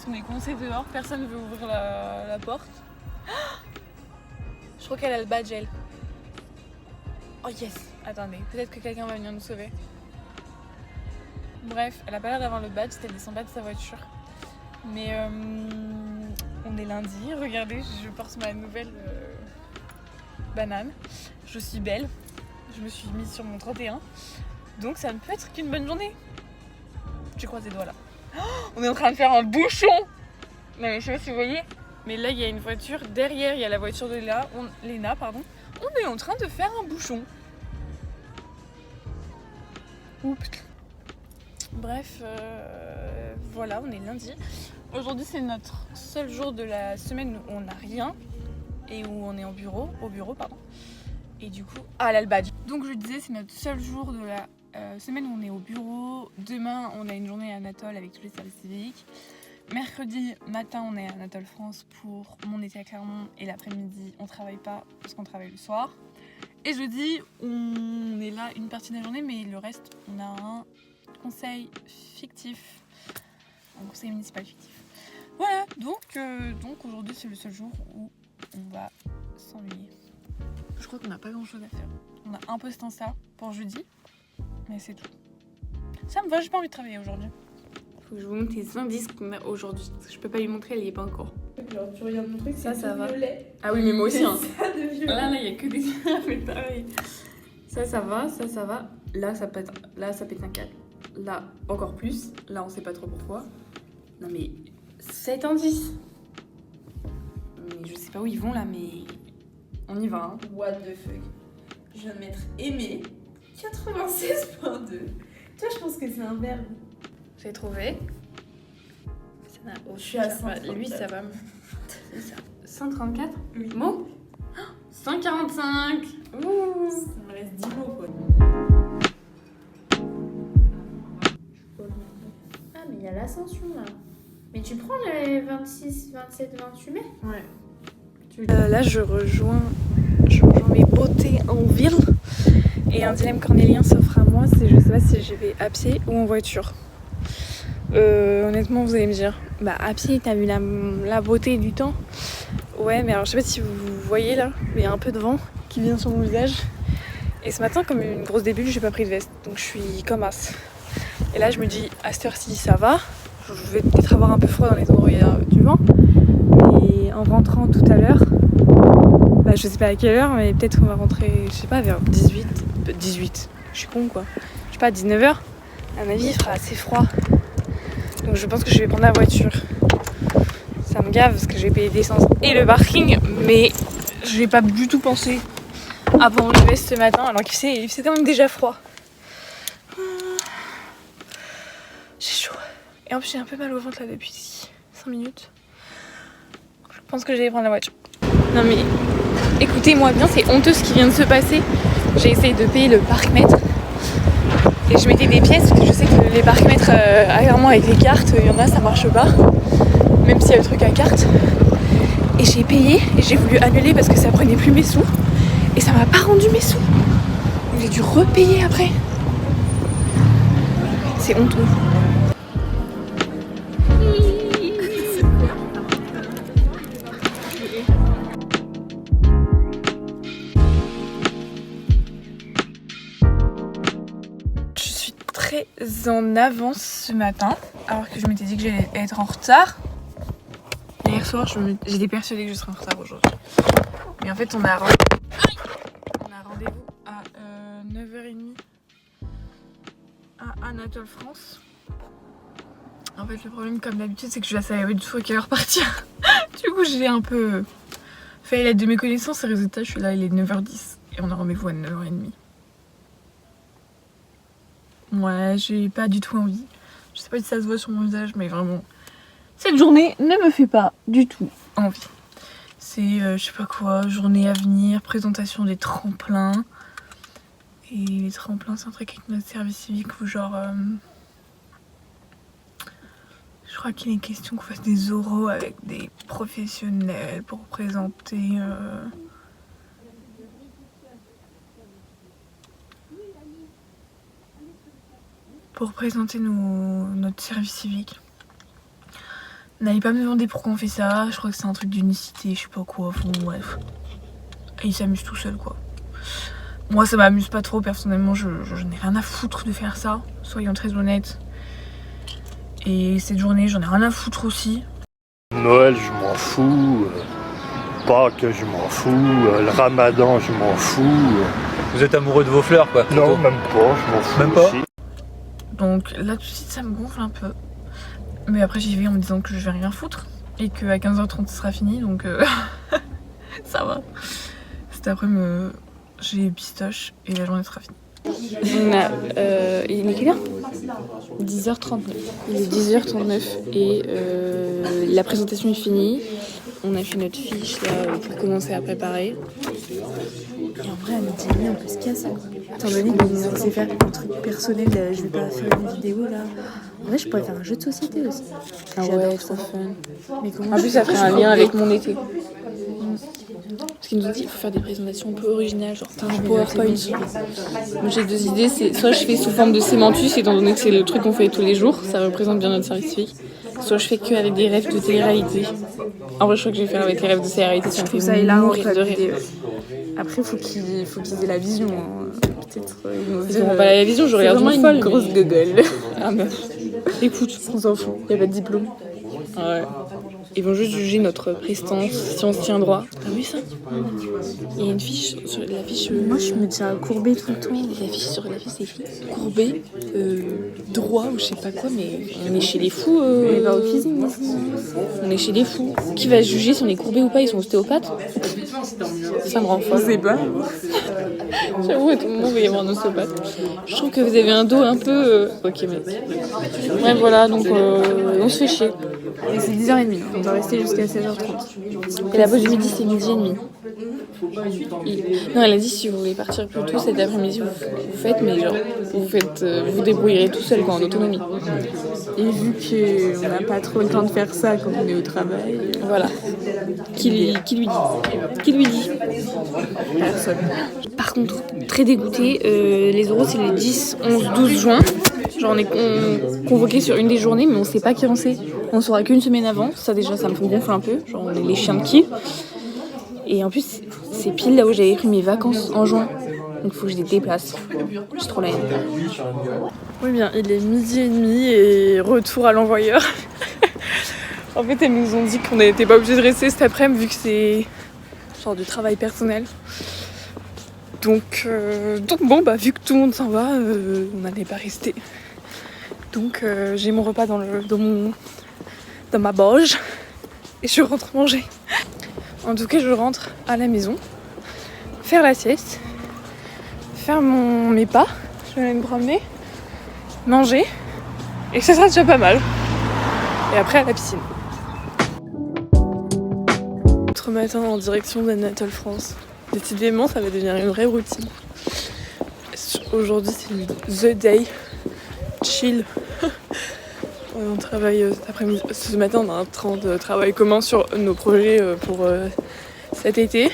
qu'on est coincé dehors, personne ne veut ouvrir la porte. Je crois qu'elle a le badge, elle. Oh yes. Attendez, peut-être que quelqu'un va venir nous sauver. Bref, elle a pas l'air d'avoir le badge, elle descend pas de sa voiture. Mais on est lundi, regardez, je porte ma nouvelle banane. Je suis belle, je me suis mise sur mon 31. Donc ça ne peut être qu'une bonne journée. Je croise les doigts là. Oh, on est en train de faire un bouchon. Non mais je sais pas si vous voyez. Mais là il y a une voiture, derrière il y a la voiture de Léna, pardon. On est en train de faire un bouchon. Oups. Bref, voilà, on est lundi. Aujourd'hui c'est notre seul jour de la semaine où on n'a rien et où on est au bureau, pardon. Et du coup, elle a le badge. Donc je disais, c'est notre seul jour de la semaine où on est au bureau. Demain, on a une journée à Anatole avec tous les services civiques. Mercredi matin, on est à Anatole France pour mon été à Clermont. Et l'après-midi, on travaille pas parce qu'on travaille le soir. Et jeudi, on est là une partie de la journée, mais le reste, on a un conseil fictif. Un conseil municipal fictif. Voilà, donc aujourd'hui, c'est le seul jour où on va s'ennuyer. Je crois qu'on n'a pas grand chose à faire. On a un post Insta pour jeudi, mais c'est tout. Ça me va, j'ai pas envie de travailler aujourd'hui. Faut que je vous montre les indices qu'on a aujourd'hui. Parce que je peux pas lui montrer, elle y est pas encore. Genre, tu regardes mon truc, ça va. Violet. Ah oui, mais moi aussi. Hein. Ça de violet. Là, il y a que des mais pareil. Ça va, ça va. Là, ça pète un câble. Là, encore plus. Là, on sait pas trop pourquoi. Non, mais 7 indices. Mais je sais pas où ils vont là, mais on y va. Hein. What the fuck. Je viens de mettre aimer 96.2. Toi, je pense que c'est un verbe. J'ai trouvé. Ça je suis à 134. Lui, ça va. C'est ça. 134 ? Oui. Mots ? 145 ! Ouh. Il me reste 10 mots, quoi. Ah, mais il y a l'ascension, là. Mais tu prends les 26, 27, 28 mai ? Ouais. Là, je rejoins mes beautés en ville. Et un dilemme cornélien s'offre à moi, c'est je sais pas si j'y vais à pied ou en voiture. Honnêtement, vous allez me dire, bah à pied, t'as vu la beauté du temps. Ouais, mais alors je sais pas si vous voyez là, mais il y a un peu de vent qui vient sur mon visage. Et ce matin, comme une grosse débule, j'ai pas pris de veste, donc je suis comme as. Et là, je me dis, à cette heure-ci, ça va. Je vais peut-être avoir un peu froid dans les endroits où il y a du vent. Et en rentrant tout à l'heure, bah je sais pas à quelle heure, mais peut-être qu'on va rentrer, je sais pas, vers 18, je suis con quoi. Je sais pas, 19h, à mon avis, il fera assez froid. Donc je pense que je vais prendre la voiture. Ça me gave parce que je vais payer l'essence et le parking, mais je n'ai pas du tout pensé avant le veste ce matin, alors qu'il faisait quand même déjà froid. J'ai chaud. Et en plus j'ai un peu mal au ventre là depuis 5 minutes. Je pense que je vais prendre la voiture. Non mais écoutez-moi bien, c'est honteux ce qui vient de se passer. J'ai essayé de payer le parc-mètre et je mettais des pièces parce que je sais que les parc-mètres clairement avec les cartes, il y en a ça marche pas. Même s'il y a le truc à carte. Et j'ai payé et j'ai voulu annuler parce que ça prenait plus mes sous. Et ça m'a pas rendu mes sous. Donc j'ai dû repayer après. C'est honteux. Je suis très en avance ce matin, alors que je m'étais dit que j'allais être en retard. Hier soir, j'étais persuadée que je serais en retard aujourd'hui. Mais en fait, on a rendez-vous à 9h30 à Anatole France. En fait, le problème, comme d'habitude, c'est que je ne savais pas du tout à quelle heure partir. Du coup, j'ai un peu fait l'aide de mes connaissances et résultat, je suis là, il est 9h10 et on a rendez-vous à 9h30. Ouais, j'ai pas du tout envie. Je sais pas si ça se voit sur mon visage, mais vraiment, cette journée ne me fait pas du tout envie. C'est, je sais pas quoi, journée à venir, présentation des tremplins. Et les tremplins, c'est un truc avec notre service civique où genre... je crois qu'il est question qu'on fasse des oraux avec des professionnels pour présenter... notre service civique. N'allez pas me demander pourquoi on fait ça, je crois que c'est un truc d'unicité, je sais pas quoi, enfin bref. Et il s'amuse tout seul quoi. Moi ça m'amuse pas trop personnellement, je n'ai rien à foutre de faire ça, soyons très honnêtes. Et cette journée j'en ai rien à foutre aussi. Noël je m'en fous, Pâques je m'en fous, le Ramadan je m'en fous. Vous êtes amoureux de vos fleurs quoi? Non, même pas, je m'en fous. Même pas aussi. Donc là tout de suite ça me gonfle un peu. Mais après j'y vais en me disant que je vais rien foutre. Et qu'à 15h30 ce sera fini donc ça va. Cet après-midi j'ai pistache et la journée sera finie. On a, il est quelle heure 10h39. Il est 10h39 et la présentation est finie. On a fait notre fiche là pour commencer à préparer. Et en vrai, à midi et demi, on peut se casser. Étant donné qu'on est censé faire un truc personnel, je vais pas faire une vidéo là. En vrai, je pourrais faire un jeu de société aussi. Ah ouais, trop fun. Mais comment En plus, ça ferait un lien avec mon été. Parce qu'ils nous ont dit qu'il faut faire des présentations un peu originales, genre un PowerPoint. Moi j'ai deux idées, c'est soit je fais sous forme de sémantus, étant donné que c'est le truc qu'on fait tous les jours, ça représente bien notre service civique. Soit je fais que avec des rêves de télé-réalité. En vrai, je crois que je vais faire avec les rêves de télé-réalité, ça me fait ça hilarant mourir de rire. Après, faut qu'ils aient la vision. Peut-être ils nous Ils n'auront pas la vision, je regarde une folle. grosse gueule. Ah meuf, écoute, On s'en fout. Il n'y a pas de diplôme. ouais. Ils vont juste juger notre prestance, si on se tient droit. T'as vu ça? Il y a une fiche sur la fiche. Moi, je me tiens courbée tout le temps. La fiche sur la fiche, c'est écrit courbé, droit ou je sais pas quoi, mais on est chez les fous. On va au cuisine. On est chez les fous. Qui va juger si on est courbé ou pas? Ils sont ostéopathes? Ça me rend folle. Je sais pas. J'avoue, à tout moment, il va y avoir un ostéopathe. Je trouve que vous avez un dos un peu. Ok, mec. Ouais, voilà, donc on se fait chier. Et c'est 10h30. On doit rester jusqu'à 16h30. Et la pause du midi, c'est midi et demi. Non, elle a dit si vous voulez partir plus tôt cet après-midi, vous faites, mais genre, vous débrouillerez tout seul, quoi, en autonomie. Et vu qu'on n'a pas trop le temps de faire ça quand on est au travail, Voilà. Qui lui dit? Qui lui dit? personne. Par contre, très dégoûtée, les euros c'est les 10, 11, 12 juin. Genre on est convoqué sur une des journées, mais on sait pas qui on sait. On saura qu'une semaine avant. Ça déjà, ça me gonfle un peu. Genre on est les chiens de qui. Et en plus, c'est pile là où j'avais pris mes vacances en juin. Donc il faut que je les déplace. J'ai trop la haine. Oui bien, il est midi et demi et retour à l'envoyeur. En fait, elles nous ont dit qu'on n'était pas obligé de rester cet après-midi vu que c'est genre du travail personnel. Donc bon, bah vu que tout le monde s'en va, on n'allait pas rester. Donc j'ai mon repas dans ma bauge et je rentre manger. En tout cas, je rentre à la maison, faire la sieste, faire mes pas, je vais aller me promener, manger et ça sera déjà pas mal. Et après à la piscine. Autre matin en direction d'Anatole France. Décidément, ça va devenir une vraie routine. Aujourd'hui, c'est the day. Chill. On travaille cet après-midi. Ce matin, on a un train de travail commun sur nos projets pour cet été.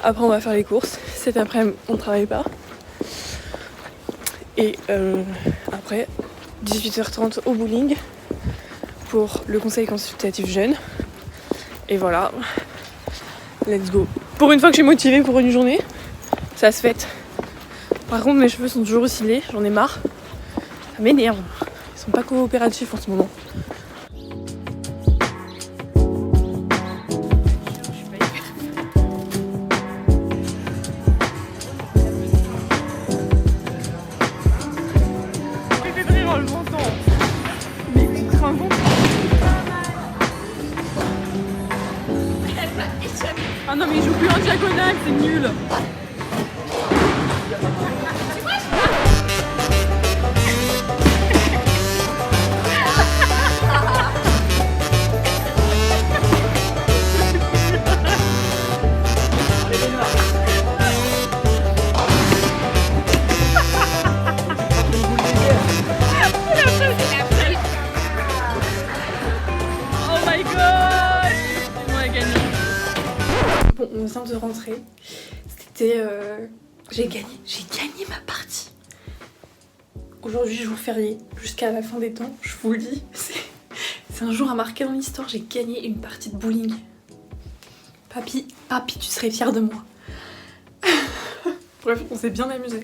Après, on va faire les courses. Cet après-midi, on ne travaille pas. Et après, 18h30 au bowling pour le conseil consultatif jeune. Et voilà. Let's go. Pour une fois que je suis motivée pour une journée, ça se fête. Par contre, mes cheveux sont toujours aussi laids, j'en ai marre. Ça m'énerve. Ils sont pas coopératifs en ce moment. Ah non mais il joue plus en diagonale, c'est nul. Oh my god, on a gagné. Bon, on vient de rentrer. C'était... J'ai gagné ma partie. Aujourd'hui, jour férié, jusqu'à la fin des temps, je vous le dis. C'est un jour à marquer dans l'histoire, j'ai gagné une partie de bowling. Papi, tu serais fier de moi. Bref, on s'est bien amusé.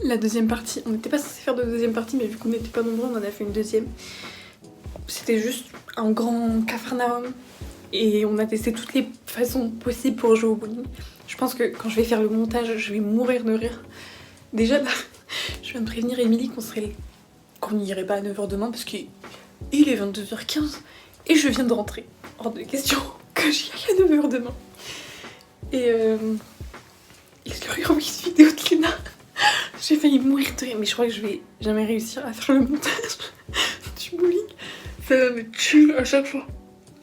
La deuxième partie, on n'était pas censé faire de deuxième partie, mais vu qu'on n'était pas nombreux, on en a fait une deuxième. C'était juste un grand cafarnaum et on a testé toutes les façons possibles pour jouer au bowling. Je pense que quand je vais faire le montage, je vais mourir de rire. Déjà là, je viens de prévenir Émilie qu'on n'irait pas à 9h demain parce qu'il est 22h15 et je viens de rentrer. Hors de question que j'y aille à 9h demain. Et est-ce qu'il y aura une vidéo de Luna? J'ai failli mourir de rire, mais je crois que je vais jamais réussir à faire le montage du bowling. Ça va me tuer à chaque fois.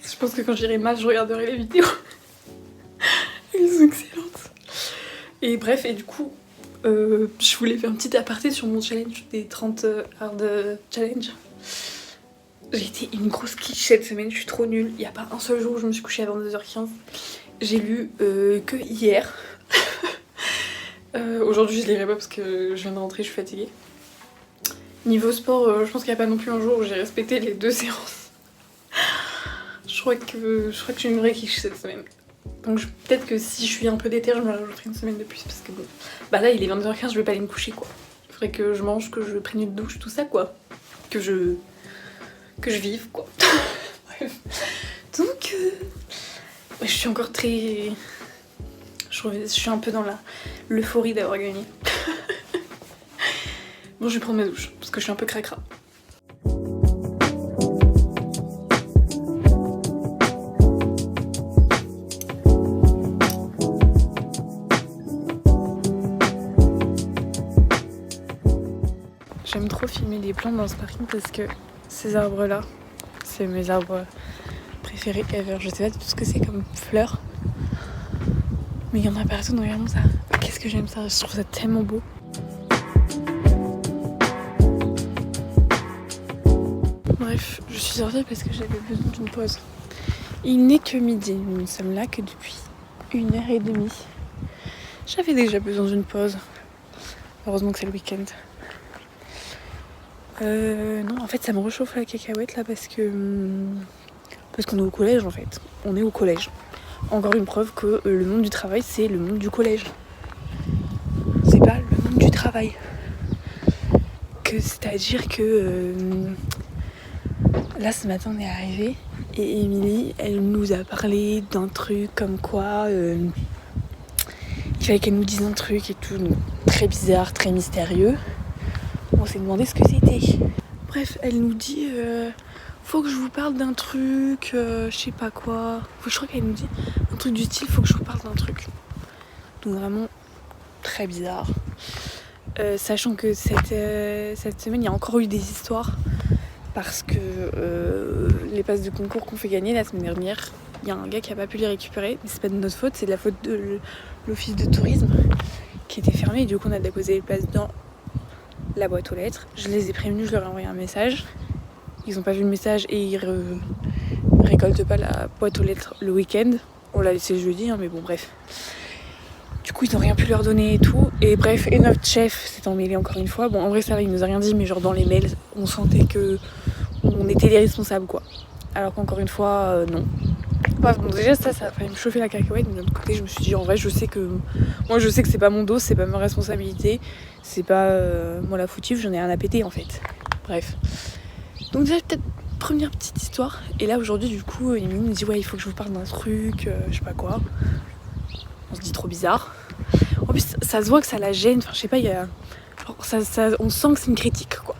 Je pense que quand j'irai mal, je regarderai les vidéos. Elles sont excellentes. Et bref, et du coup, je voulais faire un petit aparté sur mon challenge des 30 hard challenge. J'ai été une grosse quiche cette semaine, je suis trop nulle. Il n'y a pas un seul jour où je me suis couchée à 22h15. J'ai lu que hier. Aujourd'hui, je lirai pas parce que je viens de rentrer, je suis fatiguée. Niveau sport, je pense qu'il n'y a pas non plus un jour où j'ai respecté les 2 séances. Je crois que je suis une vraie quiche cette semaine. Donc peut-être que si je suis un peu déter, je me rajouterai une semaine de plus parce que bon, bah là il est 22h15, je vais pas aller me coucher quoi. Il faudrait que je mange, que je prenne une douche, tout ça quoi. Que je vive quoi. Bref. Donc ouais, je suis encore très... Je suis un peu dans l'euphorie d'avoir gagné. Bon, je vais prendre ma douche parce que je suis un peu cracra. J'aime trop filmer les plantes dans ce parking parce que ces arbres là, c'est mes arbres préférés ever. Je sais pas tout ce que c'est comme fleurs, mais il y en a partout, donc regardons ça. Qu'est-ce que j'aime ça, je trouve ça tellement beau. Bref, je suis sortie parce que j'avais besoin d'une pause. Il n'est que midi, nous ne sommes là que depuis 1h30. J'avais déjà besoin d'une pause. Heureusement que c'est le week-end. Non, en fait ça me réchauffe la cacahuète là parce qu'on est au collège en fait. On est au collège. Encore une preuve que le monde du travail c'est le monde du collège. C'est pas le monde du travail. C'est-à-dire que là ce matin on est arrivé et Émilie elle nous a parlé d'un truc comme quoi il fallait qu'elle nous dise un truc et tout, donc, très bizarre, très mystérieux. On s'est demandé ce que c'était. Bref, elle nous dit faut que je vous parle d'un truc, je sais pas quoi. Je crois qu'elle nous dit un truc du style faut que je vous parle d'un truc. Donc vraiment très bizarre. Sachant que cette semaine il y a encore eu des histoires parce que les passes de concours qu'on fait gagner la semaine dernière, il y a un gars qui a pas pu les récupérer, mais c'est pas de notre faute, c'est de la faute de l'office de tourisme qui était fermé et du coup on a déposé les places dans la boîte aux lettres. Je les ai prévenus, je leur ai envoyé un message. Ils ont pas vu le message et ils récoltent pas la boîte aux lettres le week-end. On l'a laissé jeudi, hein, mais bon bref. Du coup ils n'ont rien pu leur donner et tout. Et bref, et notre chef s'est emmêlé encore une fois. Bon en vrai ça va, il nous a rien dit, mais genre dans les mails, on sentait que on était les responsables quoi. Alors qu'encore une fois, non. Bref, donc déjà ça a failli me chauffer la cacahuète, mais de l'autre côté je me suis dit en vrai je sais que c'est pas mon dos, c'est pas ma responsabilité, c'est pas moi la fautive, j'en ai rien à péter en fait. Bref. Donc déjà peut-être première petite histoire, et là aujourd'hui du coup Émilie nous dit ouais il faut que je vous parle d'un truc, je sais pas quoi. On se dit trop bizarre. En plus ça se voit que ça la gêne, enfin je sais pas, il y a genre, on sent que c'est une critique quoi.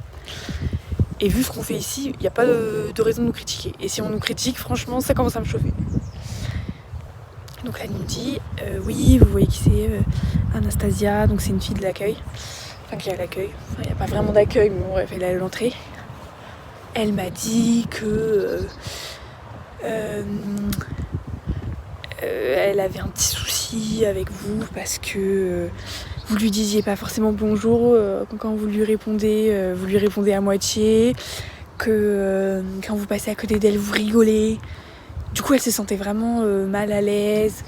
Et vu ce qu'on fait ici, il n'y a pas de raison de nous critiquer. Et si on nous critique, franchement, ça commence à me chauffer. Donc là, elle nous dit, oui, vous voyez qui c'est, Anastasia, donc c'est une fille de l'accueil. Enfin, qui est à l'accueil. Enfin, il n'y a pas vraiment d'accueil, mais bon, bref, elle est à l'entrée. Elle m'a dit que elle avait un petit souci avec vous parce que vous lui disiez pas forcément bonjour quand vous lui répondez à moitié, que quand vous passez à côté d'elle vous rigolez. Du coup elle se sentait vraiment mal à l'aise,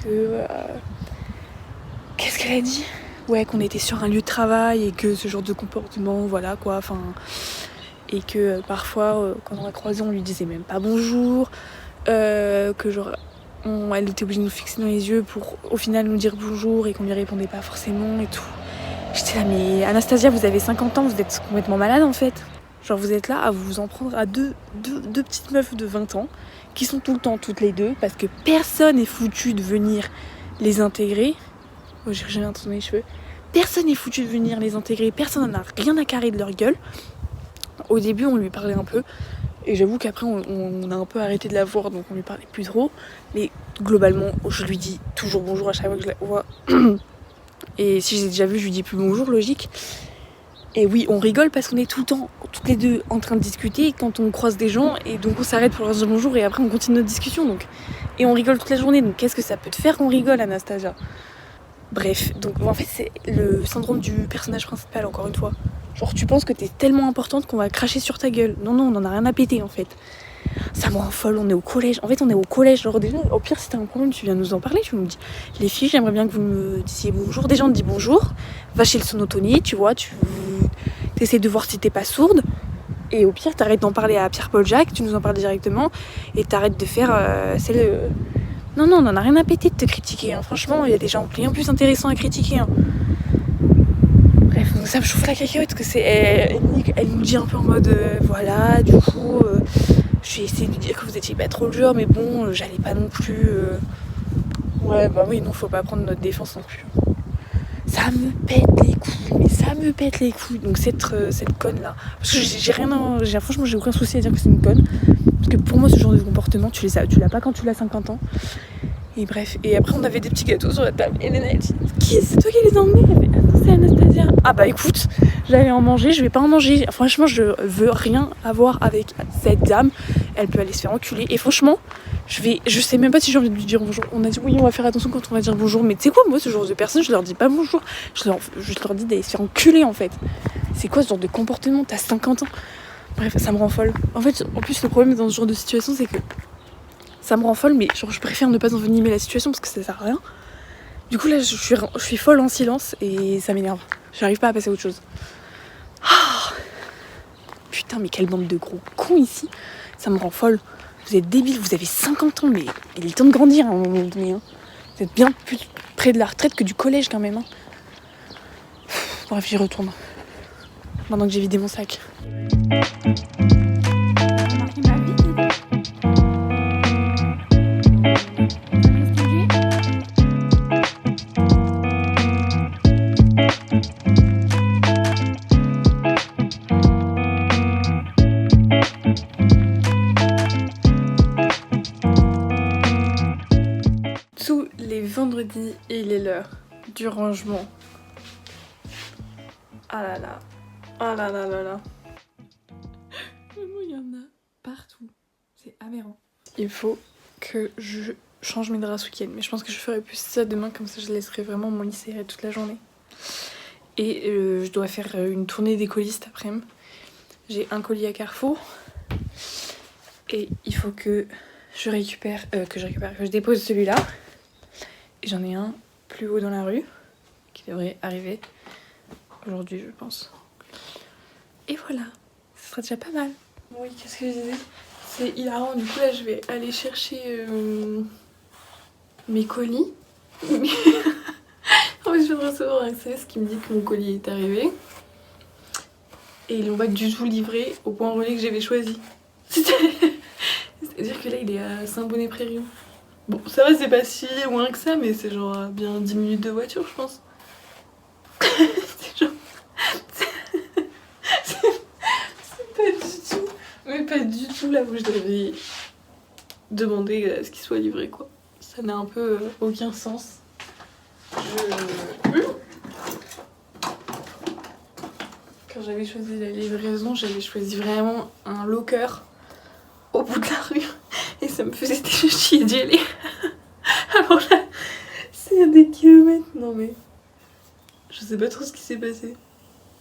qu'est-ce qu'elle a dit? Ouais, qu'on était sur un lieu de travail et que ce genre de comportement, voilà quoi, enfin... et que parfois quand on la croisait on lui disait même pas bonjour, que genre elle était obligée de nous fixer dans les yeux pour au final nous dire bonjour et qu'on lui répondait pas forcément et tout. J'étais là, mais Anastasia, vous avez 50 ans, vous êtes complètement malade en fait. Genre vous êtes là à vous en prendre à deux petites meufs de 20 ans qui sont tout le temps toutes les deux parce que personne n'est foutu de venir les intégrer. Oh, j'ai jamais entendu les cheveux. Personne n'est foutu de venir les intégrer, personne n'en a rien à carrer de leur gueule. Au début on lui parlait un peu et j'avoue qu'après on a un peu arrêté de la voir donc on lui parlait plus trop. Mais globalement je lui dis toujours bonjour à chaque fois que je la vois. Et si je l'ai déjà vu je lui dis plus bonjour, logique. Et oui, on rigole parce qu'on est tout le temps, toutes les deux, en train de discuter quand on croise des gens et donc on s'arrête pour leur dire bonjour et après on continue notre discussion. Donc. Et on rigole toute la journée, donc qu'est-ce que ça peut te faire qu'on rigole, Anastasia? Bref, donc en fait c'est le syndrome du personnage principal, encore une fois. Genre tu penses que t'es tellement importante qu'on va cracher sur ta gueule. Non, on en a rien à péter en fait. Ça me rend folle, on est au collège. En fait, on est au collège. Genre, déjà, au pire, si t'as un problème, tu viens nous en parler. Tu nous dis, les filles, j'aimerais bien que vous me disiez bonjour. Déjà, on te dit bonjour. Va chez le sonotonie, tu vois. Tu essaies de voir si t'es pas sourde. Et au pire, t'arrêtes d'en parler à Pierre-Paul Jacques. Tu nous en parles directement. Et t'arrêtes de faire. Non, on en a rien à péter de te critiquer. Hein. Franchement, il y a des gens bien plus intéressants à critiquer. Hein. Bref, donc ça me chauffe la cacahuète que c'est. Elle nous dit un peu en mode voilà, du coup. J'ai essayé de lui dire que vous étiez pas trop le genre, mais bon, j'allais pas non plus. Ouais, bah oui, non, faut pas prendre notre défense non plus. Ça me pète les couilles, mais ça me pète les couilles. Donc cette conne là. Parce que franchement, j'ai aucun souci à dire que c'est une conne. Parce que pour moi, ce genre de comportement, tu l'as pas quand tu l'as 50 ans. Et bref, et après, on avait des petits gâteaux sur la table. Et Léna, elle dit, c'est toi qui les as emmenés? Elle fait, ah non, c'est Anastasia. Ah bah écoute, j'allais en manger, je vais pas en manger. Franchement, je veux rien avoir avec cette dame. Elle peut aller se faire enculer. Et franchement, je sais même pas si j'ai envie de lui dire bonjour. On a dit oui, on va faire attention quand on va dire bonjour. Mais tu sais quoi, moi, ce genre de personnes, je leur dis pas bonjour. Je leur dis d'aller se faire enculer en fait. C'est quoi ce genre de comportement? T'as 50 ans. Bref, ça me rend folle. En fait, en plus, le problème dans ce genre de situation, c'est que ça me rend folle, mais genre, je préfère ne pas envenimer la situation parce que ça sert à rien. Du coup, là, je suis folle en silence et ça m'énerve. J'arrive pas à passer à autre chose. Ah putain, mais quelle bande de gros cons ici. Ça me rend folle. Vous êtes débiles, vous avez 50 ans, mais il est temps de grandir à un moment donné. Hein. Vous êtes bien plus près de la retraite que du collège quand même. Hein. Bref, j'y retourne. Maintenant que j'ai vidé mon sac. Tous les vendredis, il est l'heure du rangement. Ah là là. Ah là là là là. Vraiment, il y en a partout. C'est aberrant. Il faut que je change mes draps ce week-end. Mais je pense que je ferai plus ça demain. Comme ça, je laisserai vraiment mon lit serré toute la journée. Et je dois faire une tournée des colis cet après-midi. J'ai un colis à Carrefour. Et il faut que je dépose celui-là. Et j'en ai un plus haut dans la rue. Qui devrait arriver aujourd'hui, je pense. Et voilà, ce sera déjà pas mal. Oui, qu'est-ce que je disais? C'est hilarant, du coup là je vais aller chercher mes colis. En fait, je viens de recevoir un SMS qui me dit que mon colis est arrivé. Et ils l'ont pas du tout livré au point relais que j'avais choisi. C'est-à-dire que là il est à Saint-Bonnet-Prairie. Bon, ça va, c'est pas si loin que ça, mais c'est genre bien 10 minutes de voiture, je pense. C'est genre... Pas du tout là où je devais demander à ce qu'il soit livré, quoi. Ça n'a un peu aucun sens. Quand j'avais choisi la livraison, j'avais choisi vraiment un locker au bout de la rue et ça me faisait déjà chier d'y aller. Alors là, c'est à des kilomètres. Non mais je sais pas trop ce qui s'est passé.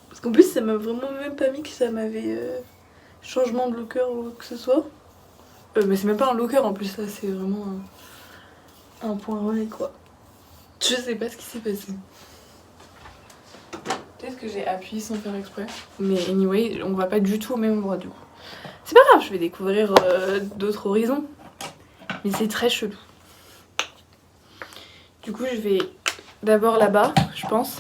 Parce qu'en plus ça m'a vraiment même pas mis que ça m'avait changement de locker ou quoi que ce soit. Mais c'est même pas un locker en plus, là c'est vraiment un point relais quoi. Je sais pas ce qui s'est passé. Peut-être que j'ai appuyé sans faire exprès. Mais anyway, on va pas du tout au même endroit du coup. C'est pas grave, je vais découvrir d'autres horizons. Mais c'est très chelou. Du coup, je vais d'abord là-bas, je pense.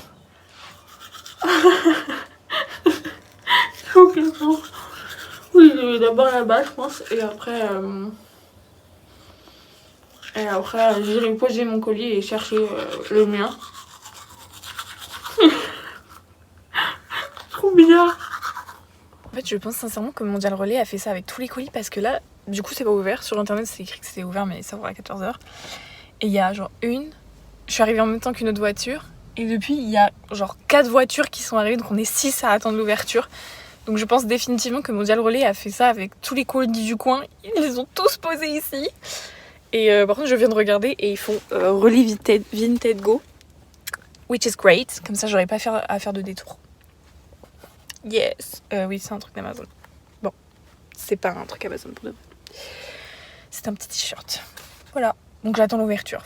Oui, je vais d'abord là-bas, je pense. Et après, j'irai poser mon colis et chercher le mien. Trop bizarre. En fait, je pense sincèrement que Mondial Relais a fait ça avec tous les colis parce que là, du coup, c'est pas ouvert. Sur internet, c'est écrit que c'était ouvert, mais ça ouvre à 14h. Et il y a genre je suis arrivée en même temps qu'une autre voiture. Et depuis, il y a genre 4 voitures qui sont arrivées, donc on est 6 à attendre l'ouverture. Donc je pense définitivement que Mondial Relais a fait ça avec tous les colis du coin. Ils les ont tous posés ici. Et par contre, je viens de regarder et ils font Relais Vinted Go. Which is great. Comme ça, j'aurais pas à faire de détour. Yes. Oui, c'est un truc d'Amazon. Bon, c'est pas un truc Amazon pour de vrai. C'est un petit t-shirt. Voilà. Donc j'attends l'ouverture.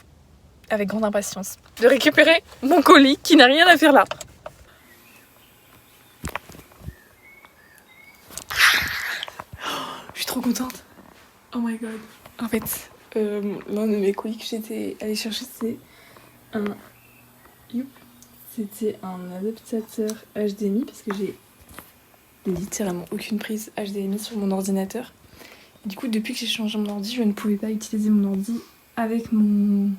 Avec grande impatience. De récupérer mon colis qui n'a rien à faire là. Je suis trop contente. Oh my god. En fait, l'un de mes colis que j'étais allée chercher, c'est c'était un adaptateur HDMI parce que j'ai littéralement aucune prise HDMI sur mon ordinateur. Et du coup, depuis que j'ai changé mon ordi, je ne pouvais pas utiliser mon ordi avec mon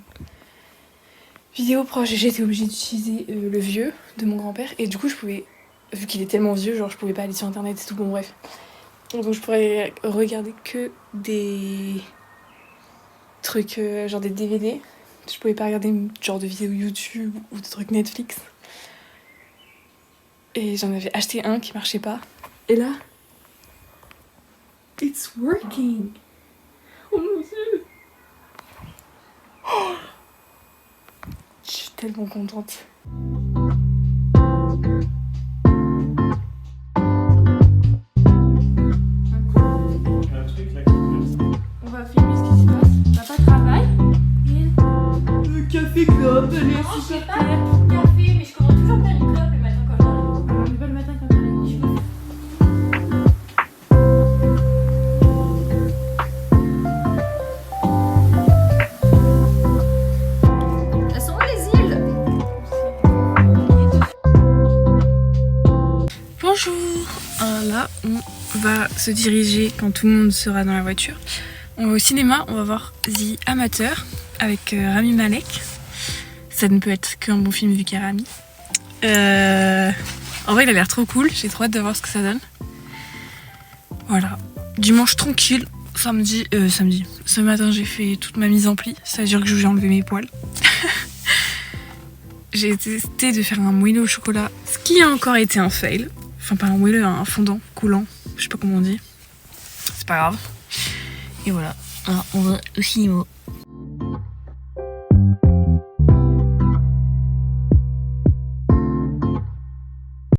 vidéo proche. J'étais obligée d'utiliser le vieux de mon grand-père. Et du coup, je pouvais, vu qu'il est tellement vieux, genre je pouvais pas aller sur internet et tout. Bon, bref. Donc, je pourrais regarder que des trucs, genre des DVD. Je pouvais pas regarder genre de vidéos YouTube ou de trucs Netflix. Et j'en avais acheté un qui marchait pas. Et là, it's working. Oh mon dieu. Oh, je suis tellement contente. On va filmer ce qui se passe. Papa travaille. Le café clope, elle est super claire. Café, mais je commence toujours par une clope le matin quand j'arrive. Mais pas le matin quand t'arrives. Elles sont où les îles? Bonjour. Alors là, on va se diriger quand tout le monde sera dans la voiture. On va au cinéma, on va voir The Amateur avec Rami Malek. Ça ne peut être qu'un bon film vu qu'il y a Rami. En vrai, il a l'air trop cool. J'ai trop hâte de voir ce que ça donne. Voilà. Dimanche tranquille. Samedi. Ce matin, j'ai fait toute ma mise en pli. C'est-à-dire que je vais enlever mes poils. J'ai testé de faire un moelleux au chocolat, ce qui a encore été un fail. Enfin, pas un moelleux, un fondant, coulant. Je sais pas comment on dit. C'est pas grave. Et voilà. Alors, on va au cinéma.